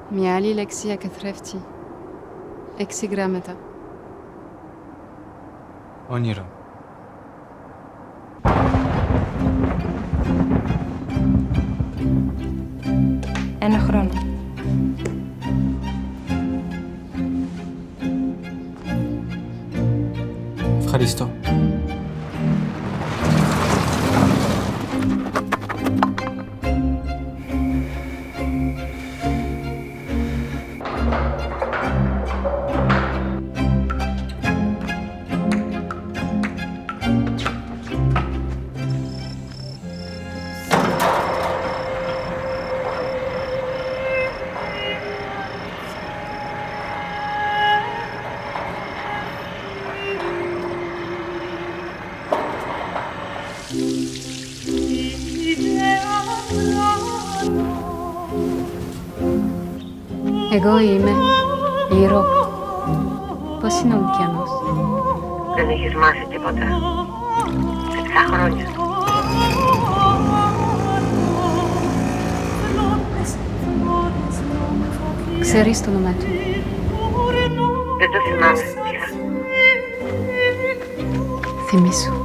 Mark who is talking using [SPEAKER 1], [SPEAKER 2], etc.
[SPEAKER 1] Μια άλλη λέξη για καθρέφτη. 6 γράμματα.
[SPEAKER 2] Όνειρο.
[SPEAKER 3] Ένα χρόνο.
[SPEAKER 2] Ευχαριστώ.
[SPEAKER 1] Εγώ είμαι η Ροκ. Πώς είναι ο ωκεανός?
[SPEAKER 4] Δεν έχεις μάθει τίποτα. 7 χρόνια.
[SPEAKER 1] Ξέρεις το όνομά του?
[SPEAKER 4] Δεν το θυμάμαι πια.
[SPEAKER 1] Θυμήσου.